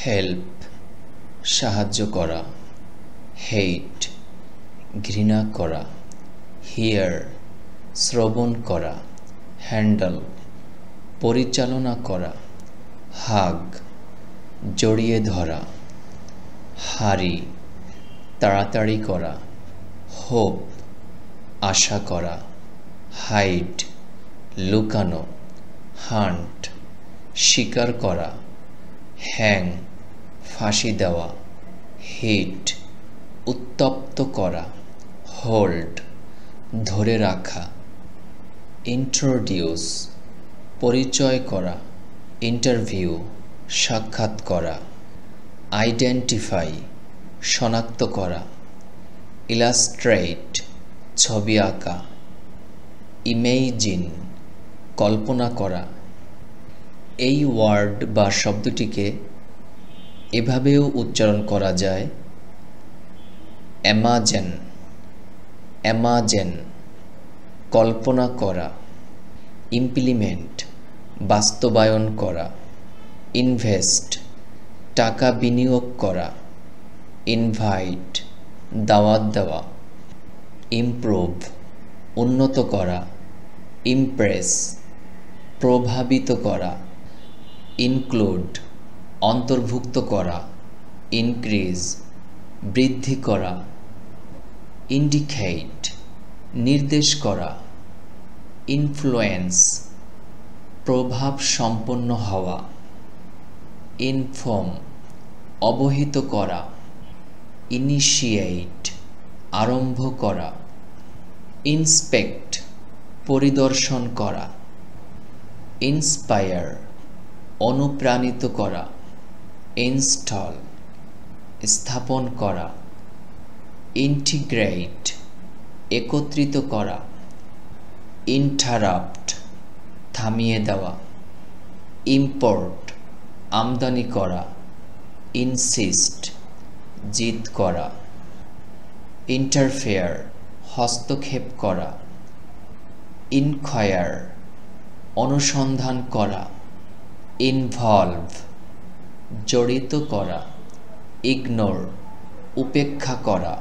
Help সাহায্য করা, হেট ঘৃণা করা, হিয়ার শ্রবণ করা, হ্যান্ডেল পরিচালনা করা, হাগ জড়িয়ে ধরা, হারি তাড়াতাড়ি করা, হোপ আশা করা, হাইড লুকানো, হান্ট শিকার করা, হ্যাং ফাঁসি দেওয়া, হিট উত্তপ্ত করা, হোল্ড ধরে রাখা, ইন্ট্রোডিউস পরিচয় করা, ইন্টারভিউ সাক্ষাৎ করা, আইডেন্টিফাই শনাক্ত করা, ইলাস্ট্রেট ছবি আঁকা, ইমেজিন কল্পনা করা। এই ওয়ার্ড বা শব্দটিকে এভাবেও উচ্চারণ করা যায় অ্যামাজেন, অ্যামাজেন কল্পনা করা, ইমপ্লিমেন্ট বাস্তবায়ন করা, ইনভেস্ট টাকা বিনিয়োগ করা, ইনভাইট দাওয়াত দেওয়া, ইমপ্রুভ উন্নত করা, ইমপ্রেস প্রভাবিত করা, ইনক্লুড অন্তর্ভুক্ত করা, ইনক্রিজ বৃদ্ধি করা, ইন্ডিকেট নির্দেশ করা, ইনফ্লুয়েন্স প্রভাব সম্পন্ন হওয়া, ইনফর্ম অবহিত করা, ইনিশিয়েট আরম্ভ করা, ইন্সপেক্ট পরিদর্শন করা, ইন্সপায়ার অনুপ্রাণিত করা, ইনস্টল স্থাপন করা, ইন্টিগ্রেট একত্রিত করা, ইন্টারাপ্ট থামিয়ে দেওয়া, ইম্পোর্ট আমদানি করা, ইনসিস্ট জিদ করা, ইন্টারফেয়ার হস্তক্ষেপ করা, ইনকোয়ার অনুসন্ধান করা, ইনভলভ জড়িত করা, ইগনোর উপেক্ষা করা,